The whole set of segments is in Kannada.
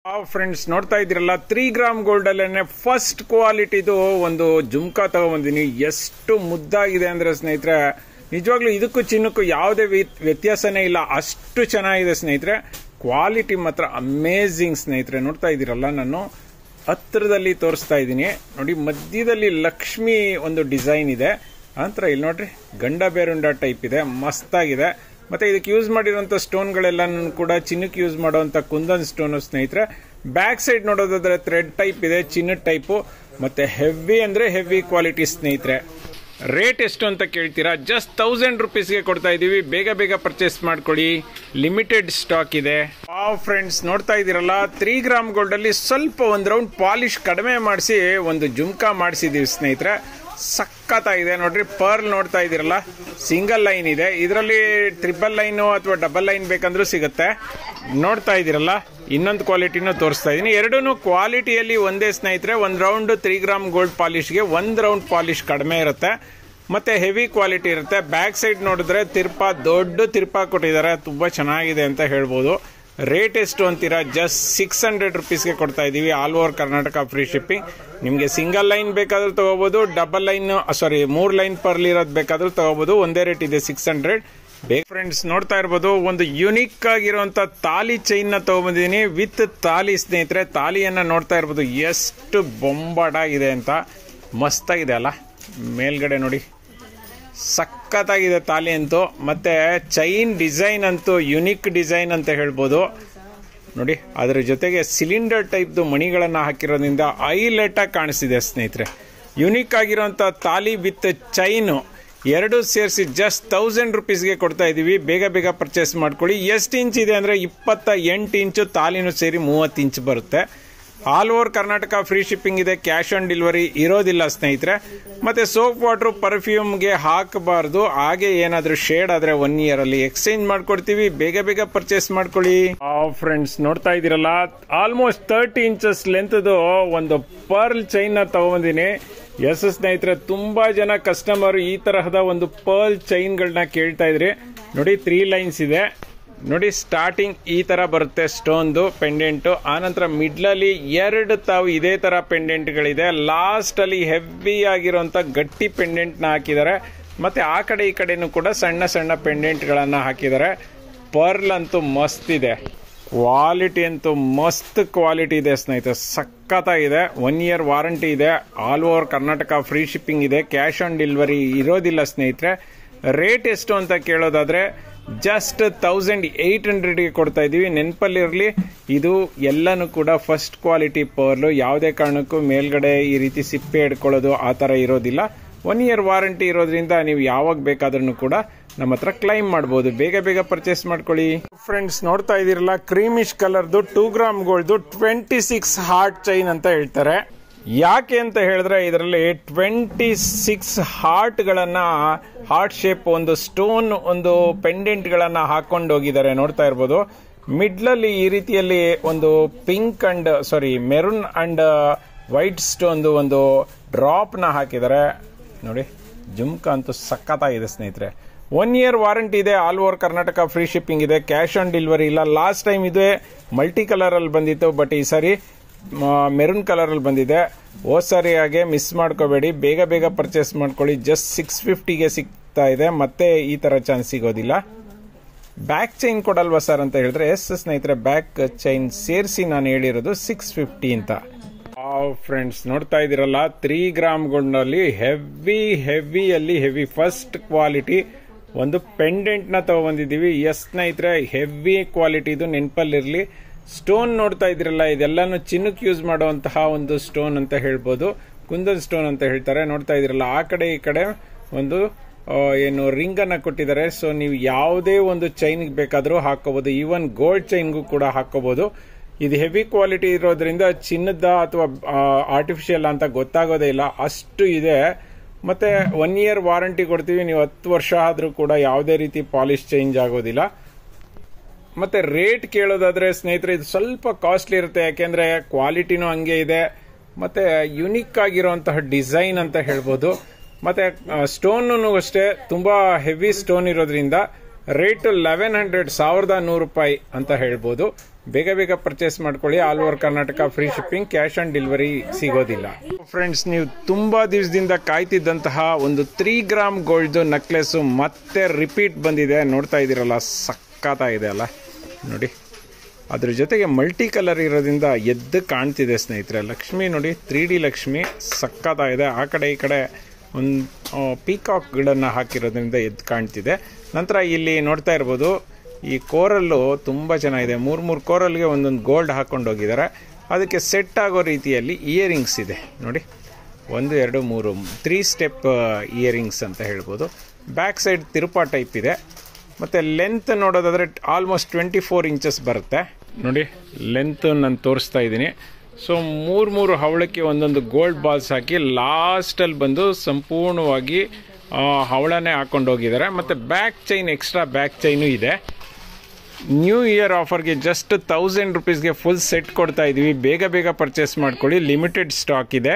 ಫ್ರೆಂಡ್ಸ್ ನೋಡ್ತಾ ಇದ್ದೀರಲ್ಲ 3 ಗ್ರಾಮ್ ಗೋಲ್ಡ್ ಅಲ್ಲೇನೆ ಫಸ್ಟ್ ಕ್ವಾಲಿಟಿದು ಒಂದು ಜುಮ್ಕಾ ತಗೊಂಡ್ಬಂದಿನಿ. ಎಷ್ಟು ಮುದ್ದಾಗಿದೆ ಅಂದ್ರೆ ಸ್ನೇಹಿತರೆ, ನಿಜವಾಗ್ಲೂ ಇದಕ್ಕೂ ಚಿನ್ನಕ್ಕೂ ಯಾವುದೇ ವ್ಯತ್ಯಾಸನೇ ಇಲ್ಲ, ಅಷ್ಟು ಚೆನ್ನಾಗಿದೆ ಸ್ನೇಹಿತರೆ. ಕ್ವಾಲಿಟಿ ಮಾತ್ರ ಅಮೇಝಿಂಗ್ ಸ್ನೇಹಿತರೆ. ನೋಡ್ತಾ ಇದ್ದೀರಲ್ಲ, ನಾನು ಹತ್ರದಲ್ಲಿ ತೋರಿಸ್ತಾ ಇದ್ದೀನಿ ನೋಡಿ. ಮಧ್ಯದಲ್ಲಿ ಲಕ್ಷ್ಮಿ ಒಂದು ಡಿಸೈನ್ ಇದೆ, ನಂತರ ಇಲ್ಲಿ ನೋಡ್ರಿ ಗಂಡ ಬೇರುಂಡ ಟೈಪ್ ಇದೆ, ಮಸ್ತಾಗಿದೆ. ಮತ್ತೆ ಇದಕ್ಕೆ ಯೂಸ್ ಮಾಡಿರುವಂತ ಸ್ಟೋನ್ಗಳೆಲ್ಲ ಕೂಡ ಚಿನ್ನಕ್ಕೆ ಯೂಸ್ ಮಾಡುವಂತ ಕುಂದನ್ ಸ್ಟೋನ್ ಸ್ನೇಹಿತರೆ. ಬ್ಯಾಕ್ ಸೈಡ್ ನೋಡೋದಾದ್ರೆ ಥ್ರೆಡ್ ಟೈಪ್ ಇದೆ, ಚಿನ್ನದ ಟೈಪು. ಮತ್ತೆ ಹೆವಿ ಅಂದ್ರೆ ಹೆವಿ ಕ್ವಾಲಿಟಿ ಸ್ನೇಹಿತರೆ. ರೇಟ್ ಎಷ್ಟು ಅಂತ ಕೇಳ್ತೀರಾ? ಜಸ್ಟ್ 1000 ರುಪೀಸ್ಗೆ ಕೊಡ್ತಾ ಇದೀವಿ. ಬೇಗ ಬೇಗ ಪರ್ಚೇಸ್ ಮಾಡ್ಕೊಳ್ಳಿ, ಲಿಮಿಟೆಡ್ ಸ್ಟಾಕ್ ಇದೆ. ಫ್ರೆಂಡ್ಸ್ ನೋಡ್ತಾ ಇದ್ದೀರಲ್ಲ, 3 ಗ್ರಾಮ್ ಗೋಲ್ಡ್ ಅಲ್ಲಿ ಸ್ವಲ್ಪ ಒಂದು ರೌಂಡ್ ಪಾಲಿಶ್ ಕಡಿಮೆ ಮಾಡಿಸಿ ಒಂದು ಜುಮ್ಕಾ ಮಾಡಿಸಿದೀವಿ ಸ್ನೇಹಿತರೆ. ಸಖತ್ತಾಗಿದೆ ನೋಡ್ರಿ. ಪರ್ಲ್ ನೋಡ್ತಾ ಇದ್ದೀರಲ್ಲ, ಸಿಂಗಲ್ ಲೈನ್ ಇದೆ, ಇದರಲ್ಲಿ ಟ್ರಿಪಲ್ ಲೈನು ಅಥವಾ ಡಬಲ್ ಲೈನ್ ಬೇಕಂದ್ರೂ ಸಿಗುತ್ತೆ. ನೋಡ್ತಾ ಇದ್ದೀರಲ್ಲ, ಇನ್ನೊಂದು ಕ್ವಾಲಿಟಿನೂ ತೋರಿಸ್ತಾ ಇದ್ದೀನಿ. ಎರಡೂ ಕ್ವಾಲಿಟಿಯಲ್ಲಿ ಒಂದೇ ಸ್ನೇಹಿತರೆ. ಒಂದು ರೌಂಡ್ 3 ಗ್ರಾಮ್ ಗೋಲ್ಡ್ ಪಾಲಿಶ್ಗೆ 1 ರೌಂಡ್ ಪಾಲಿಶ್ ಕಡಿಮೆ ಇರುತ್ತೆ, ಮತ್ತೆ ಹೆವಿ ಕ್ವಾಲಿಟಿ ಇರುತ್ತೆ. ಬ್ಯಾಕ್ ಸೈಡ್ ನೋಡಿದ್ರೆ ದೊಡ್ಡ ತಿರ್ಪ ಕೊಟ್ಟಿದ್ದಾರೆ, ತುಂಬಾ ಚೆನ್ನಾಗಿದೆ ಅಂತ ಹೇಳ್ಬೋದು. ರೇಟ್ ಎಷ್ಟು ಅಂತೀರಾ? ಜಸ್ಟ್ 600 ರುಪೀಸ್ಗೆ ಕೊಡ್ತಾ ಇದೀವಿ. All over Karnataka free shipping. ನಿಮಗೆ ಸಿಂಗಲ್ ಲೈನ್ ಬೇಕಾದ್ರೂ ತಗೋಬಹುದು, ಡಬಲ್ ಲೈನ್ 3 ಲೈನ್ ಪರ್ಲ್ ಇರೋದು ಬೇಕಾದ್ರೂ ತಗೋಬಹುದು. ಒಂದೇ ರೇಟ್ ಇದೆ, 600. ಫ್ರೆಂಡ್ಸ್ ನೋಡ್ತಾ ಇರ್ಬೋದು, ಒಂದು ಯುನಿಕ್ ಆಗಿರುವಂತ ತಾಲಿ ಚೈನ್ ನ ತಗೊಂಡ್ಬಂದಿದ್ದೀನಿ ವಿತ್ ತಾಲಿ ಸ್ನೇಹಿತರೆ. ತಾಲಿಯನ್ನ ನೋಡ್ತಾ ಇರ್ಬೋದು ಎಷ್ಟು ಬೊಂಬಾಟಾಗಿದೆ ಅಂತ, ಮಸ್ತಾಗಿದೆ ಅಲ್ಲ. ಮೇಲ್ಗಡೆ ನೋಡಿ, ಸಖತ್ತಾಗಿದೆ ತಾಲಿ ಅಂತೂ. ಮತ್ತೆ ಚೈನ್ ಡಿಸೈನ್ ಅಂತೂ ಯುನಿಕ್ ಡಿಸೈನ್ ಅಂತ ಹೇಳ್ಬೋದು ನೋಡಿ. ಅದರ ಜೊತೆಗೆ ಸಿಲಿಂಡರ್ ಟೈಪ್ದು ಮಣಿಗಳನ್ನ ಹಾಕಿರೋದ್ರಿಂದ ಹೈಲೈಟ್ ಆಗಿ ಕಾಣಿಸ್ತಿದೆ ಸ್ನೇಹಿತರೆ. ಯುನಿಕ್ ಆಗಿರುವಂತ ತಾಲಿ ವಿತ್ ಚೈನು ಎರಡು ಸೇರಿಸಿ ಜಸ್ಟ್ 1000 ರುಪೀಸ್ಗೆ ಕೊಡ್ತಾ ಇದೀವಿ. ಬೇಗ ಬೇಗ ಪರ್ಚೇಸ್ ಮಾಡ್ಕೊಳ್ಳಿ. ಎಷ್ಟು ಇಂಚ್ ಇದೆ ಅಂದ್ರೆ 28 ಇಂಚು, ತಾಲಿನೂ ಸೇರಿ 30 ಇಂಚ್ ಬರುತ್ತೆ. All over Karnataka free shipping ಇದೆ, ಕ್ಯಾಶ್ ಆನ್ ಡೆಲಿವರಿ ಇರೋದಿಲ್ಲ ಸ್ನೇಹಿತರೆ. ಮತ್ತೆ ಸೋಪ್ ವಾಟರ್ ಪರ್ಫ್ಯೂಮ್ಗೆ ಹಾಕಬಾರ್ದು, ಹಾಗೆ ಏನಾದ್ರೂ ಶೇಡ್ ಆದ್ರೆ 1 ಇಯರ್ ಅಲ್ಲಿ ಎಕ್ಸ್ಚೇಂಜ್ ಮಾಡ್ಕೊಡ್ತೀವಿ. ಬೇಗ ಬೇಗ ಪರ್ಚೇಸ್ ಮಾಡ್ಕೊಳ್ಳಿ. ಫ್ರೆಂಡ್ಸ್ ನೋಡ್ತಾ ಇದೀರಲ್ಲ, ಆಲ್ಮೋಸ್ಟ್ 30 ಇಂಚಸ್ ಲೆಂತ್ದು ಒಂದು ಪರ್ಲ್ ಚೈನ್ ನ ತಗೊಂಡಿನಿ. ಎಸ್ ಸ್ನೇಹಿತರೆ, ತುಂಬಾ ಜನ ಕಸ್ಟಮರ್ ಈ ತರಹದ ಒಂದು ಪರ್ಲ್ ಚೈನ್ ಗಳನ್ನ ಕೇಳ್ತಾ ಇದ್ರಿ. ನೋಡಿ 3 ಲೈನ್ಸ್ ಇದೆ ನೋಡಿ. ಸ್ಟಾರ್ಟಿಂಗ್ ಈ ತರ ಬರುತ್ತೆ ಸ್ಟೋನ್ದು ಪೆಂಡೆಂಟ್, ಆನಂತರ ಮಿಡ್ಲಲ್ಲಿ 2 ತಾವು ಇದೇ ತರ ಪೆಂಡೆಂಟ್ ಗಳಿದೆ. ಲಾಸ್ಟ್ ಅಲ್ಲಿ ಹೆವಿ ಆಗಿರುವಂತ ಗಟ್ಟಿ ಪೆಂಡೆಂಟ್ ನ ಹಾಕಿದ್ದಾರೆ. ಮತ್ತೆ ಆ ಕಡೆ ಈ ಕಡೆನೂ ಕೂಡ ಸಣ್ಣ ಸಣ್ಣ ಪೆಂಡೆಂಟ್ ಗಳನ್ನ ಹಾಕಿದ್ದಾರೆ. ಪರ್ಲ್ ಅಂತೂ ಮಸ್ತ್ ಇದೆ, ಕ್ವಾಲಿಟಿ ಅಂತೂ ಮಸ್ತ್ ಕ್ವಾಲಿಟಿ ಇದೆ ಸ್ನೇಹಿತರೆ, ಸಖತ್ತಾಗಿದೆ. 1 ಇಯರ್ ವಾರಂಟಿ ಇದೆ. All over Karnataka free shipping ಇದೆ, ಕ್ಯಾಶ್ ಆನ್ ಡೆಲಿವರಿ ಇರೋದಿಲ್ಲ ಸ್ನೇಹಿತರೆ. ರೇಟ್ ಎಷ್ಟು ಅಂತ ಕೇಳೋದಾದ್ರೆ ಜಸ್ಟ್ 1800ಗೆ ಕೊಡ್ತಾ ಇದೀವಿ. ನೆನಪಲ್ಲಿರಲಿ, ಇದು ಎಲ್ಲನೂ ಕೂಡ ಫಸ್ಟ್ ಕ್ವಾಲಿಟಿ ಪರ್ಲು. ಯಾವುದೇ ಕಾರಣಕ್ಕೂ ಮೇಲ್ಗಡೆ ಈ ರೀತಿ ಸಿಪ್ಪೆ ಹಿಡ್ಕೊಳ್ಳೋದು ಆ ತರ ಇರೋದಿಲ್ಲ. 1 ಇಯರ್ ವಾರಂಟಿ ಇರೋದ್ರಿಂದ ನೀವು ಯಾವಾಗ ಬೇಕಾದ್ರೂ ಕೂಡ ನಮ್ಮ ಹತ್ರ ಕ್ಲೈಮ್ ಮಾಡಬಹುದು. ಬೇಗ ಬೇಗ ಪರ್ಚೇಸ್ ಮಾಡ್ಕೊಳ್ಳಿ. ಫ್ರೆಂಡ್ಸ್ ನೋಡ್ತಾ ಇದೀರಲ್ಲ, ಕ್ರೀಮಿಶ್ ಕಲರ್ದು 2 ಗ್ರಾಮ್ ಗೋಲ್ಡ್ 26 ಹಾರ್ಟ್ ಚೈನ್ ಅಂತ ಹೇಳ್ತಾರೆ. ಯಾಕೆ ಅಂತ ಹೇಳಿದ್ರೆ ಇದರಲ್ಲಿ 26 ಹಾರ್ಟ್ ಗಳನ್ನ, ಹಾರ್ಟ್ ಶೇಪ್ ಒಂದು ಸ್ಟೋನ್ ಒಂದು ಪೆಂಡೆಂಟ್ ಗಳನ್ನ ಹಾಕೊಂಡು ಹೋಗಿದ್ದಾರೆ. ನೋಡ್ತಾ ಇರ್ಬೋದು, ಮಿಡ್ಲಲ್ಲಿ ಈ ರೀತಿಯಲ್ಲಿ ಒಂದು pink and maroon and white stone ಒಂದು ಡ್ರಾಪ್ ನ ಹಾಕಿದ್ದಾರೆ ನೋಡಿ. ಜುಮ್ಕಾ ಅಂತೂ ಸಖತ್ತಾಗಿದೆ ಸ್ನೇಹಿತರೆ. 1 ಇಯರ್ ವಾರಂಟಿ ಇದೆ. All over Karnataka free shipping ಇದೆ, ಕ್ಯಾಶ್ ಆನ್ ಡೆಲಿವರಿ ಇಲ್ಲ. ಲಾಸ್ಟ್ ಟೈಮ್ ಇದೆ ಮಲ್ಟಿ ಕಲರ್ ಅಲ್ಲಿ ಬಂದಿತ್ತು, ಬಟ್ ಈ ಸಾರಿ ಮೆರೂನ್ ಕಲರ್ ಅಲ್ಲಿ ಬಂದಿದೆ. ಸಾರಿ ಹಾಗೆ ಮಿಸ್ ಮಾಡ್ಕೋಬೇಡಿ, ಬೇಗ ಬೇಗ ಪರ್ಚೇಸ್ ಮಾಡ್ಕೊಳ್ಳಿ. ಜಸ್ಟ್ 650ಗೆ ಸಿಗ್ತಾ ಇದೆ, ಮತ್ತೆ ಈ ತರ ಚಾನ್ಸ್ ಸಿಗೋದಿಲ್ಲ. ಬ್ಯಾಕ್ ಚೈನ್ ಕೊಡಲ್ವಾ ಸರ್ ಅಂತ ಹೇಳಿದ್ರೆ, ಎಸ್ ಸ್ನೇಹಿತರೆ, ಬ್ಯಾಕ್ ಚೈನ್ ಸೇರಿಸಿ ನಾನು ಹೇಳಿರೋದು 650 ಅಂತ. ಫ್ರೆಂಡ್ಸ್ ನೋಡ್ತಾ ಇದೀರಲ್ಲ, 3 ಗ್ರಾಮ್ ಗೋಲ್ಡ್ ನಲ್ಲಿ ಹೆವಿ ಫಸ್ಟ್ ಕ್ವಾಲಿಟಿ ಒಂದು ಪೆಂಡೆಂಟ್ ನ ತಗೊಂಡ್ಬಂದಿದೀವಿ. ಎಸ್ ಸ್ನೇಹಿತರೆ, ಹೆವಿ ಕ್ವಾಲಿಟಿ ಇದು, ನೆನಪಲ್ಲಿರ್ಲಿ. ಸ್ಟೋನ್ ನೋಡ್ತಾ ಇದ್ರಲ್ಲ, ಇದೆಲ್ಲಾನು ಚಿನ್ನಕ್ಕೆ ಯೂಸ್ ಮಾಡುವಂತಹ ಒಂದು ಸ್ಟೋನ್ ಅಂತ ಹೇಳ್ಬೋದು, ಕುಂದನ್ ಸ್ಟೋನ್ ಅಂತ ಹೇಳ್ತಾರೆ. ನೋಡ್ತಾ ಇದ್ರಲ್ಲ, ಆ ಕಡೆ ಈ ಕಡೆ ಒಂದು ಏನು ರಿಂಗ್ ಅನ್ನ ಕೊಟ್ಟಿದ್ದಾರೆ. ಸೊ ನೀವು ಯಾವುದೇ ಒಂದು ಚೈನ್ ಬೇಕಾದ್ರೂ ಹಾಕೋಬಹುದು, ಈವನ್ ಗೋಲ್ಡ್ ಚೈನ್ಗೂ ಕೂಡ ಹಾಕೋಬಹುದು. ಇದು ಹೆವಿ ಕ್ವಾಲಿಟಿ ಇರೋದ್ರಿಂದ ಚಿನ್ನದ ಅಥವಾ ಆರ್ಟಿಫಿಷಿಯಲ್ ಅಂತ ಗೊತ್ತಾಗೋದೇ ಇಲ್ಲ, ಅಷ್ಟು ಇದೆ. ಮತ್ತೆ 1 ಇಯರ್ ವಾರಂಟಿ ಕೊಡ್ತೀವಿ. ನೀವು 10 ವರ್ಷ ಆದ್ರೂ ಕೂಡ ಯಾವುದೇ ರೀತಿ ಪಾಲಿಶ್ ಚೇಂಜ್ ಆಗೋದಿಲ್ಲ. ಮತ್ತೆ ರೇಟ್ ಕೇಳೋದಾದ್ರೆ ಸ್ನೇಹಿತರೆ, ಇದು ಸ್ವಲ್ಪ ಕಾಸ್ಟ್ಲಿ ಇರುತ್ತೆ, ಯಾಕೆಂದ್ರೆ ಕ್ವಾಲಿಟಿನೂ ಹಂಗೆ ಇದೆ. ಮತ್ತೆ ಯುನಿಕ್ ಆಗಿರುವಂತಹ ಡಿಸೈನ್ ಅಂತ ಹೇಳ್ಬೋದು. ಮತ್ತೆ ಸ್ಟೋನ್ ಅಷ್ಟೇ ತುಂಬಾ ಹೆವಿ ಸ್ಟೋನ್ ಇರೋದ್ರಿಂದ ರೇಟ್ 1100 ರೂಪಾಯಿ ಅಂತ ಹೇಳ್ಬೋದು. ಬೇಗ ಬೇಗ ಪರ್ಚೇಸ್ ಮಾಡ್ಕೊಳ್ಳಿ. All over Karnataka free shipping, cash on delivery ಸಿಗೋದಿಲ್ಲ. ಫ್ರೆಂಡ್ಸ್, ನೀವು ತುಂಬಾ ದಿವಸದಿಂದ ಕಾಯ್ತಿದ್ದಂತಹ ಒಂದು 3 ಗ್ರಾಮ್ ಗೋಲ್ಡ್ ನೆಕ್ಲೆಸ್ ಮತ್ತೆ ರಿಪೀಟ್ ಬಂದಿದೆ. ನೋಡ್ತಾ ಇದ್ದೀರಲ್ಲ, ಸಕ್ಕತ್ತಾಗಿದೆ ಅಲ್ಲ ನೋಡಿ. ಅದ್ರ ಜೊತೆಗೆ ಮಲ್ಟಿ ಕಲರ್ ಇರೋದ್ರಿಂದ ಎದ್ದು ಕಾಣ್ತಿದೆ ಸ್ನೇಹಿತರೆ. ಲಕ್ಷ್ಮಿ ನೋಡಿ, 3D ಲಕ್ಷ್ಮಿ ಸಕ್ಕತ್ತಾಗಿದೆ. ಆ ಕಡೆ ಈ ಕಡೆ ಒಂದು ಪೀಕಾಕ್ಗಳನ್ನು ಹಾಕಿರೋದ್ರಿಂದ ಎದ್ದು ಕಾಣ್ತಿದೆ. ನಂತರ ಇಲ್ಲಿ ನೋಡ್ತಾ ಇರ್ಬೋದು, ಈ ಕೋರಲ್ಲು ತುಂಬ ಚೆನ್ನಾಗಿದೆ. 3 ಕೋರಲ್ಗೆ ಒಂದೊಂದು ಗೋಲ್ಡ್ ಹಾಕೊಂಡು ಹೋಗಿದ್ದಾರೆ. ಅದಕ್ಕೆ ಸೆಟ್ ಆಗೋ ರೀತಿಯಲ್ಲಿ ಇಯರಿಂಗ್ಸ್ ಇದೆ ನೋಡಿ. 1 2 3 3 ಸ್ಟೆಪ್ ಇಯರಿಂಗ್ಸ್ ಅಂತ ಹೇಳ್ಬೋದು. ಬ್ಯಾಕ್ ಸೈಡ್ ತಿರುಪಾ ಟೈಪ್ ಇದೆ. ಮತ್ತು ಲೆಂತ್ ನೋಡೋದಾದರೆ ಆಲ್ಮೋಸ್ಟ್ 24 ಇಂಚಸ್ ಬರುತ್ತೆ ನೋಡಿ. ಲೆಂತ್ ನಾನು ತೋರಿಸ್ತಾ ಇದ್ದೀನಿ. ಸೊ 3 ಹವಳಕ್ಕೆ ಒಂದೊಂದು ಗೋಲ್ಡ್ ಬಾಲ್ಸ್ ಹಾಕಿ ಲಾಸ್ಟಲ್ಲಿ ಬಂದು ಸಂಪೂರ್ಣವಾಗಿ ಹವಳನೇ ಹಾಕೊಂಡು ಹೋಗಿದ್ದಾರೆ. ಮತ್ತು back chain, extra back chain ಇದೆ. ನ್ಯೂ ಇಯರ್ ಆಫರ್ಗೆ ಜಸ್ಟ್ 1000 ರುಪೀಸ್ಗೆ ಫುಲ್ ಸೆಟ್ ಕೊಡ್ತಾ ಇದೀವಿ. ಬೇಗ ಬೇಗ ಪರ್ಚೇಸ್ ಮಾಡ್ಕೊಳ್ಳಿ, ಲಿಮಿಟೆಡ್ ಸ್ಟಾಕ್ ಇದೆ.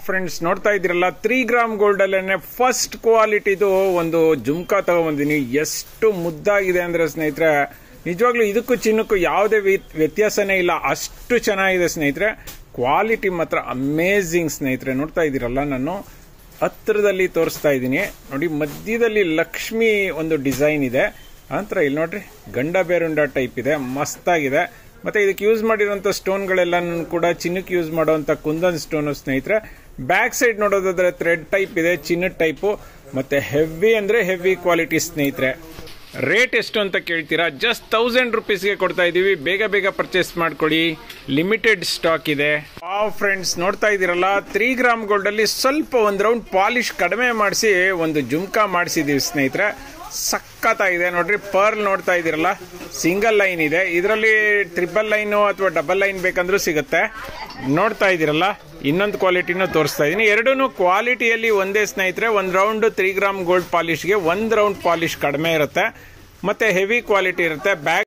ಫ್ರೆಂಡ್ಸ್, ನೋಡ್ತಾ ಇದ್ದೀರಲ್ಲ, 3 ಗ್ರಾಮ್ ಗೋಲ್ಡ್ ಅಲ್ಲೇನೆ ಫಸ್ಟ್ ಕ್ವಾಲಿಟಿದು ಒಂದು ಜುಮ್ಕಾ ತಗೊಂಡ್ಬಂದಿನಿ. ಎಷ್ಟು ಮುದ್ದಾಗಿದೆ ಅಂದ್ರೆ ಸ್ನೇಹಿತರೆ, ನಿಜವಾಗ್ಲೂ ಇದಕ್ಕೂ ಚಿನ್ನಕ್ಕೂ ಯಾವುದೇ ವ್ಯತ್ಯಾಸನೇ ಇಲ್ಲ, ಅಷ್ಟು ಚೆನ್ನಾಗಿದೆ ಸ್ನೇಹಿತರೆ. ಕ್ವಾಲಿಟಿ ಮಾತ್ರ ಅಮೇಝಿಂಗ್ ಸ್ನೇಹಿತರೆ. ನೋಡ್ತಾ ಇದ್ದೀರಲ್ಲ, ನಾನು ಹತ್ತಿರದಲ್ಲಿ ತೋರಿಸ್ತಾ ಇದ್ದೀನಿ ನೋಡಿ. ಮಧ್ಯದಲ್ಲಿ ಲಕ್ಷ್ಮಿ ಒಂದು ಡಿಸೈನ್ ಇದೆ. ನಂತರ ಇಲ್ಲಿ ನೋಡ್ರಿ, ಗಂಡ ಬೇರುಂಡ ಟೈಪ್ ಇದೆ, ಮಸ್ತಾಗಿದೆ. ಮತ್ತೆ ಇದಕ್ಕೆ ಯೂಸ್ ಮಾಡಿರುವಂತ ಸ್ಟೋನ್ಗಳೆಲ್ಲ ಕೂಡ ಚಿನ್ನಕ್ಕೆ ಯೂಸ್ ಮಾಡುವಂತ ಕುಂದನ್ ಸ್ಟೋನ್ ಸ್ನೇಹಿತರೆ. ಬ್ಯಾಕ್ ಸೈಡ್ ನೋಡೋದಾದ್ರೆ ಥ್ರೆಡ್ ಟೈಪ್ ಇದೆ, ಚಿನ್ನದ ಟೈಪು. ಮತ್ತೆ ಹೆವಿ ಅಂದ್ರೆ ಹೆವಿ ಕ್ವಾಲಿಟಿ ಸ್ನೇಹಿತರೆ. ರೇಟ್ ಎಷ್ಟು ಅಂತ ಕೇಳ್ತೀರಾ? ಜಸ್ಟ್ 1000 ರುಪೀಸ್ಗೆ ಕೊಡ್ತಾ ಇದೀವಿ. ಬೇಗ ಬೇಗ ಪರ್ಚೇಸ್ ಮಾಡ್ಕೊಳ್ಳಿ, ಲಿಮಿಟೆಡ್ ಸ್ಟಾಕ್ ಇದೆ. ಫ್ರೆಂಡ್ಸ್, ನೋಡ್ತಾ ಇದ್ದೀರಲ್ಲ, 3 ಗ್ರಾಮ್ ಗೋಲ್ಡ್ ಅಲ್ಲಿ ಸ್ವಲ್ಪ ಒಂದು ರೌಂಡ್ ಪಾಲಿಶ್ ಕಡಿಮೆ ಮಾಡಿಸಿ ಒಂದು ಜುಮ್ಕಾ ಮಾಡಿಸಿದೀವಿ ಸ್ನೇಹಿತರೆ. ಸಕ್ಕತ್ತಾಗಿದೆ ನೋಡ್ರಿ. ಪರ್ಲ್ ನೋಡ್ತಾ ಇದ್ದೀರಲ್ಲ, ಸಿಂಗಲ್ ಲೈನ್ ಇದೆ. ಇದರಲ್ಲಿ ಟ್ರಿಪಲ್ ಲೈನು ಅಥವಾ ಡಬಲ್ ಲೈನ್ ಬೇಕಂದ್ರೂ ಸಿಗುತ್ತೆ. ನೋಡ್ತಾ ಇದ್ದೀರಲ್ಲ, ಇನ್ನೊಂದು ಕ್ವಾಲಿಟಿನೂ ತೋರಿಸ್ತಾ ಇದ್ದೀನಿ. ಎರಡೂ ಕ್ವಾಲಿಟಿಯಲ್ಲಿ ಒಂದೇ ಸ್ನೇಹಿತರೆ. 1 ರೌಂಡ್ 3 ಗ್ರಾಮ್ ಗೋಲ್ಡ್ ಪಾಲಿಶ್ಗೆ 1 ರೌಂಡ್ ಪಾಲಿಶ್ ಕಡಿಮೆ ಇರುತ್ತೆ, ಮತ್ತೆ ಹೆವಿ ಕ್ವಾಲಿಟಿ ಇರುತ್ತೆ. ಬ್ಯಾಕ್